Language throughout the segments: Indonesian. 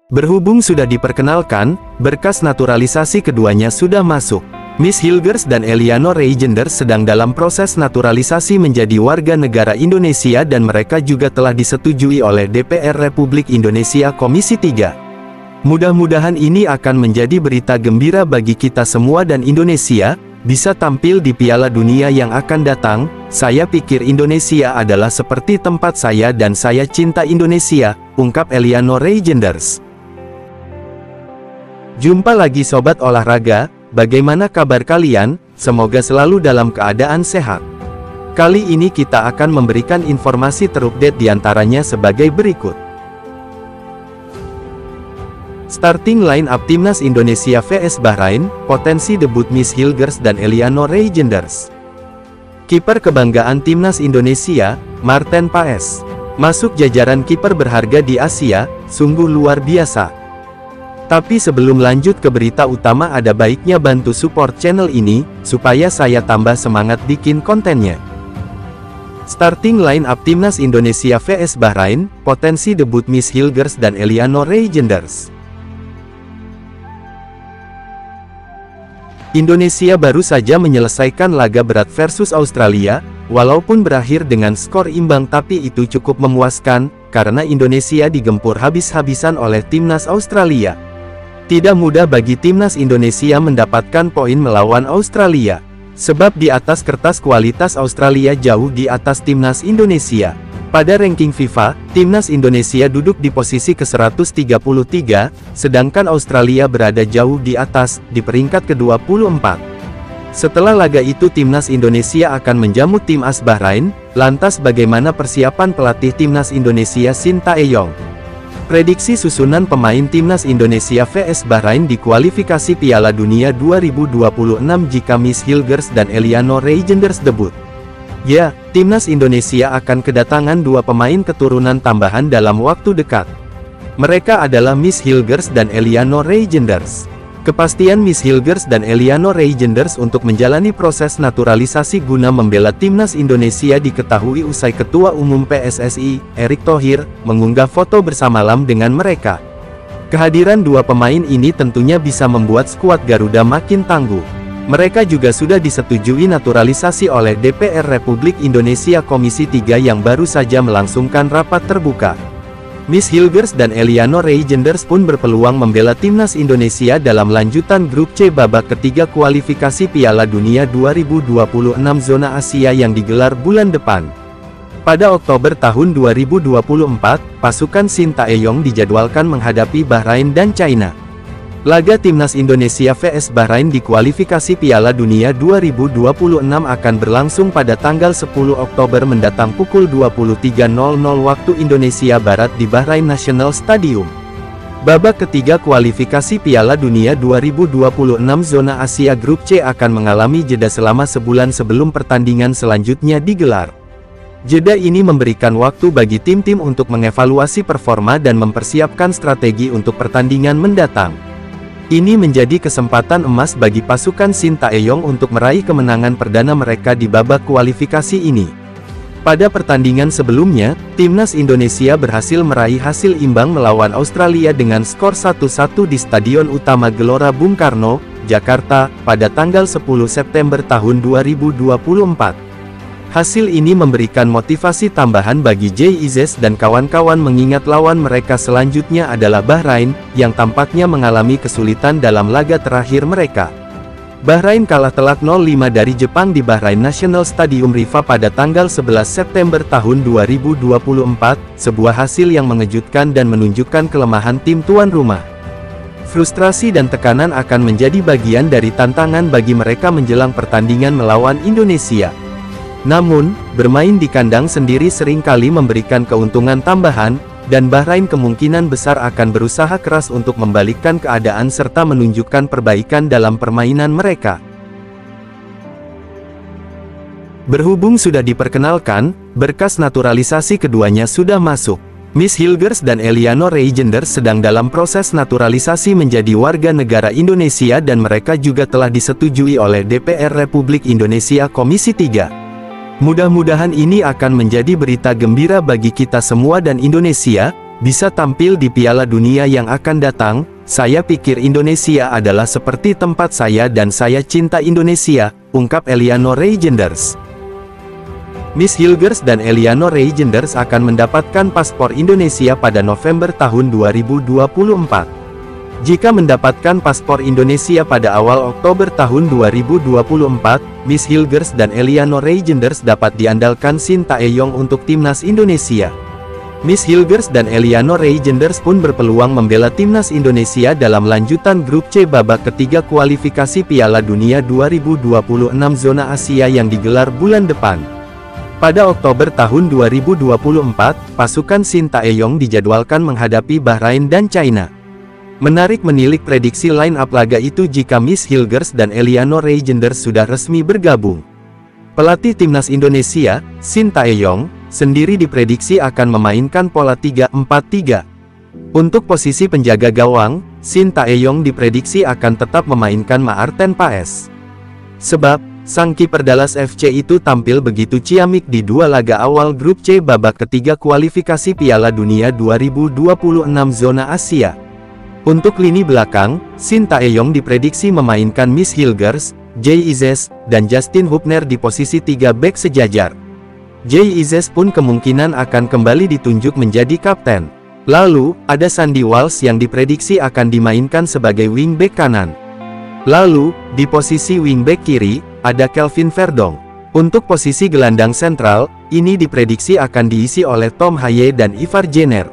Berhubung sudah diperkenalkan, berkas naturalisasi keduanya sudah masuk. Miss Hilgers dan Eleanor Reijenders sedang dalam proses naturalisasi menjadi warga negara Indonesia dan mereka juga telah disetujui oleh DPR Republik Indonesia Komisi 3. Mudah-mudahan ini akan menjadi berita gembira bagi kita semua dan Indonesia bisa tampil di Piala Dunia yang akan datang. Saya pikir Indonesia adalah seperti tempat saya dan saya cinta Indonesia, ungkap Eleanor Reijenders. Jumpa lagi Sobat Olahraga, bagaimana kabar kalian? Semoga selalu dalam keadaan sehat. Kali ini kita akan memberikan informasi terupdate diantaranya sebagai berikut. Starting line up Timnas Indonesia vs Bahrain, potensi debut Miss Hilgers dan Eleanor Reijenders. Kiper kebanggaan Timnas Indonesia, Marten Paes, masuk jajaran kiper berharga di Asia, sungguh luar biasa. Tapi sebelum lanjut ke berita utama ada baiknya bantu support channel ini, supaya saya tambah semangat bikin kontennya. Starting line up Timnas Indonesia vs Bahrain, potensi debut Miss Hilgers dan Eleanor Reijenders. Indonesia baru saja menyelesaikan laga berat versus Australia, walaupun berakhir dengan skor imbang tapi itu cukup memuaskan, karena Indonesia digempur habis-habisan oleh Timnas Australia. Tidak mudah bagi Timnas Indonesia mendapatkan poin melawan Australia, sebab di atas kertas kualitas Australia jauh di atas Timnas Indonesia. Pada ranking FIFA, Timnas Indonesia duduk di posisi ke-133, sedangkan Australia berada jauh di atas, di peringkat ke-24. Setelah laga itu Timnas Indonesia akan menjamu tim AS Bahrain. Lantas bagaimana persiapan pelatih Timnas Indonesia Shin Tae-yong? Prediksi susunan pemain Timnas Indonesia vs Bahrain di kualifikasi Piala Dunia 2026 jika Miss Hilgers dan Eleanor Reijenders debut. Ya, Timnas Indonesia akan kedatangan dua pemain keturunan tambahan dalam waktu dekat. Mereka adalah Miss Hilgers dan Eleanor Reijenders. Kepastian Miss Hilgers dan Eleanor Reijenders untuk menjalani proses naturalisasi guna membela Timnas Indonesia diketahui usai Ketua Umum PSSI, Erick Thohir, mengunggah foto bersamalam dengan mereka. Kehadiran dua pemain ini tentunya bisa membuat skuad Garuda makin tangguh. Mereka juga sudah disetujui naturalisasi oleh DPR Republik Indonesia Komisi 3 yang baru saja melangsungkan rapat terbuka. Miss Hilgers dan Eleanor Reijenders pun berpeluang membela Timnas Indonesia dalam lanjutan grup C babak ketiga kualifikasi Piala Dunia 2026 zona Asia yang digelar bulan depan. Pada Oktober tahun 2024, pasukan Shin Tae-yong dijadwalkan menghadapi Bahrain dan China. Laga Timnas Indonesia vs Bahrain di kualifikasi Piala Dunia 2026 akan berlangsung pada tanggal 10 Oktober mendatang pukul 23.00 waktu Indonesia Barat di Bahrain National Stadium. Babak ketiga kualifikasi Piala Dunia 2026 zona Asia Grup C akan mengalami jeda selama sebulan sebelum pertandingan selanjutnya digelar. Jeda ini memberikan waktu bagi tim-tim untuk mengevaluasi performa dan mempersiapkan strategi untuk pertandingan mendatang. Ini menjadi kesempatan emas bagi pasukan Shin Tae-yong untuk meraih kemenangan perdana mereka di babak kualifikasi ini. Pada pertandingan sebelumnya, Timnas Indonesia berhasil meraih hasil imbang melawan Australia dengan skor 1-1 di Stadion Utama Gelora Bung Karno, Jakarta, pada tanggal 10 September tahun 2024. Hasil ini memberikan motivasi tambahan bagi JIZS dan kawan-kawan mengingat lawan mereka selanjutnya adalah Bahrain, yang tampaknya mengalami kesulitan dalam laga terakhir mereka. Bahrain kalah telak 0-5 dari Jepang di Bahrain National Stadium Rifa pada tanggal 11 September tahun 2024, sebuah hasil yang mengejutkan dan menunjukkan kelemahan tim tuan rumah. Frustrasi dan tekanan akan menjadi bagian dari tantangan bagi mereka menjelang pertandingan melawan Indonesia. Namun, bermain di kandang sendiri seringkali memberikan keuntungan tambahan, dan Bahrain kemungkinan besar akan berusaha keras untuk membalikkan keadaan serta menunjukkan perbaikan dalam permainan mereka. Berhubung sudah diperkenalkan, berkas naturalisasi keduanya sudah masuk. Miss Hilgers dan Eleanor Reijenders sedang dalam proses naturalisasi menjadi warga negara Indonesia dan mereka juga telah disetujui oleh DPR Republik Indonesia Komisi 3. Mudah-mudahan ini akan menjadi berita gembira bagi kita semua dan Indonesia, bisa tampil di Piala Dunia yang akan datang. Saya pikir Indonesia adalah seperti tempat saya dan saya cinta Indonesia, ungkap Eliano Reijenders. Miss Hilgers dan Eliano Reijenders akan mendapatkan paspor Indonesia pada November tahun 2024. Jika mendapatkan paspor Indonesia pada awal Oktober tahun 2024, Miss Hilgers dan Eliano Reijenders dapat diandalkan Shin Tae-yong untuk timnas Indonesia. Miss Hilgers dan Eliano Reijenders pun berpeluang membela timnas Indonesia dalam lanjutan grup C babak ketiga kualifikasi Piala Dunia 2026 zona Asia yang digelar bulan depan. Pada Oktober tahun 2024, pasukan Shin Tae-yong dijadwalkan menghadapi Bahrain dan China. Menarik menilik prediksi line-up laga itu jika Miss Hilgers dan Eliano Reijenders sudah resmi bergabung. Pelatih timnas Indonesia, Shin Tae-yong, sendiri diprediksi akan memainkan pola 3-4-3. Untuk posisi penjaga gawang, Shin Tae-yong diprediksi akan tetap memainkan Maarten Paes. Sebab, sang kiper Dallas FC itu tampil begitu ciamik di dua laga awal grup C babak ketiga kualifikasi Piala Dunia 2026 zona Asia. Untuk lini belakang, Shin Tae-yong diprediksi memainkan Miss Hilgers, Jay Izes, dan Justin Hubner di posisi 3 bek sejajar. Jay Izes pun kemungkinan akan kembali ditunjuk menjadi kapten. Lalu, ada Sandy Walsh yang diprediksi akan dimainkan sebagai wingback kanan. Lalu, di posisi wingback kiri, ada Kelvin Verdong. Untuk posisi gelandang sentral, ini diprediksi akan diisi oleh Tom Haye dan Ivar Jenner.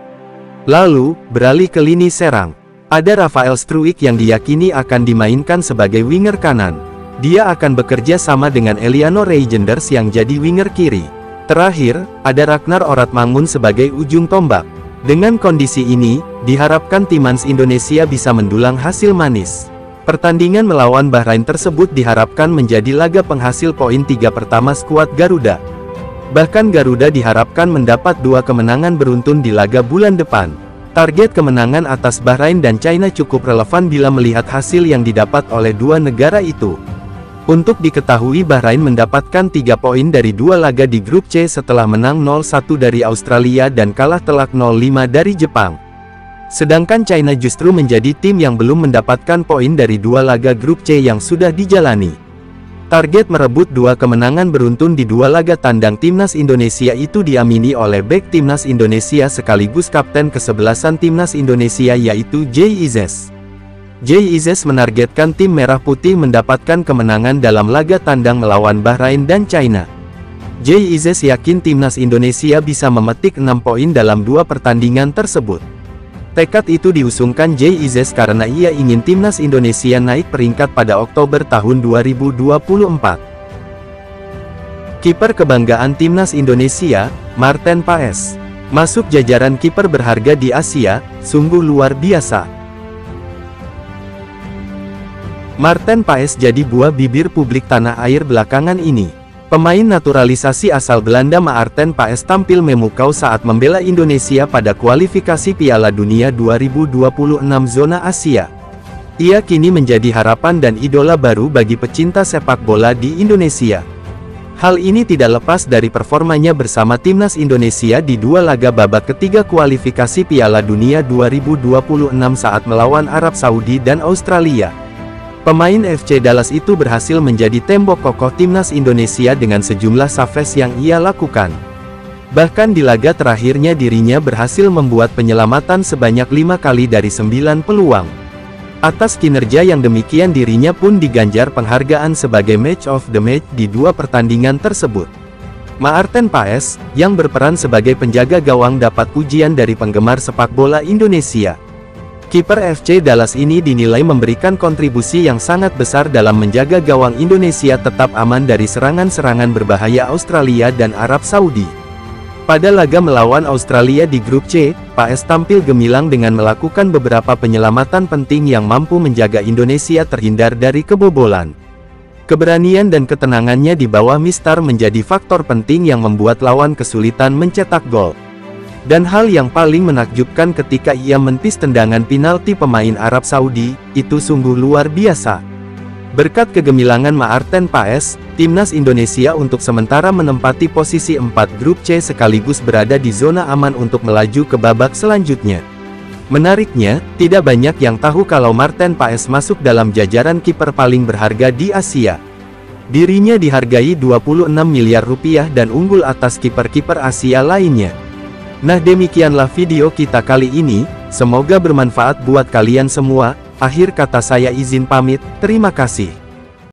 Lalu, beralih ke lini serang. Ada Rafael Struijk yang diyakini akan dimainkan sebagai winger kanan. Dia akan bekerja sama dengan Eliano Reijenders yang jadi winger kiri. Terakhir, ada Ragnar Oratmangun sebagai ujung tombak. Dengan kondisi ini, diharapkan timnas Indonesia bisa mendulang hasil manis. Pertandingan melawan Bahrain tersebut diharapkan menjadi laga penghasil poin 3 pertama skuad Garuda. Bahkan Garuda diharapkan mendapat 2 kemenangan beruntun di laga bulan depan. Target kemenangan atas Bahrain dan China cukup relevan bila melihat hasil yang didapat oleh dua negara itu. Untuk diketahui Bahrain mendapatkan 3 poin dari 2 laga di grup C setelah menang 0-1 dari Australia dan kalah telak 0-5 dari Jepang. Sedangkan China justru menjadi tim yang belum mendapatkan poin dari 2 laga grup C yang sudah dijalani. Target merebut 2 kemenangan beruntun di 2 laga tandang timnas Indonesia itu diamini oleh bek timnas Indonesia sekaligus kapten ke-11 timnas Indonesia yaitu Jay Izes. Jay Izes menargetkan tim Merah Putih mendapatkan kemenangan dalam laga tandang melawan Bahrain dan China. Jay Izes yakin timnas Indonesia bisa memetik 6 poin dalam 2 pertandingan tersebut. Tekad itu diusungkan Jay Izes karena ia ingin timnas Indonesia naik peringkat pada Oktober tahun 2024. Kiper kebanggaan timnas Indonesia, Maarten Paes, masuk jajaran kiper berharga di Asia, sungguh luar biasa. Maarten Paes jadi buah bibir publik tanah air belakangan ini. Pemain naturalisasi asal Belanda Maarten Paes tampil memukau saat membela Indonesia pada kualifikasi Piala Dunia 2026 zona Asia. Ia kini menjadi harapan dan idola baru bagi pecinta sepak bola di Indonesia. Hal ini tidak lepas dari performanya bersama timnas Indonesia di 2 laga babak ketiga kualifikasi Piala Dunia 2026 saat melawan Arab Saudi dan Australia. Pemain FC Dallas itu berhasil menjadi tembok kokoh timnas Indonesia dengan sejumlah saves yang ia lakukan. Bahkan di laga terakhirnya dirinya berhasil membuat penyelamatan sebanyak 5 kali dari 9 peluang. Atas kinerja yang demikian dirinya pun diganjar penghargaan sebagai Match of the Match di 2 pertandingan tersebut. Maarten Paes, yang berperan sebagai penjaga gawang dapat pujian dari penggemar sepak bola Indonesia. Kiper FC Dallas ini dinilai memberikan kontribusi yang sangat besar dalam menjaga gawang Indonesia tetap aman dari serangan-serangan berbahaya Australia dan Arab Saudi. Pada laga melawan Australia di grup C, Paes tampil gemilang dengan melakukan beberapa penyelamatan penting yang mampu menjaga Indonesia terhindar dari kebobolan. Keberanian dan ketenangannya di bawah Mistar menjadi faktor penting yang membuat lawan kesulitan mencetak gol. Dan hal yang paling menakjubkan ketika ia mentis tendangan penalti pemain Arab Saudi, itu sungguh luar biasa. Berkat kegemilangan Maarten Paes, timnas Indonesia untuk sementara menempati posisi 4 grup C sekaligus berada di zona aman untuk melaju ke babak selanjutnya. Menariknya, tidak banyak yang tahu kalau Maarten Paes masuk dalam jajaran kiper paling berharga di Asia. Dirinya dihargai 26 miliar rupiah dan unggul atas kiper-kiper Asia lainnya. Nah, demikianlah video kita kali ini, semoga bermanfaat buat kalian semua. Akhir kata saya izin pamit, terima kasih.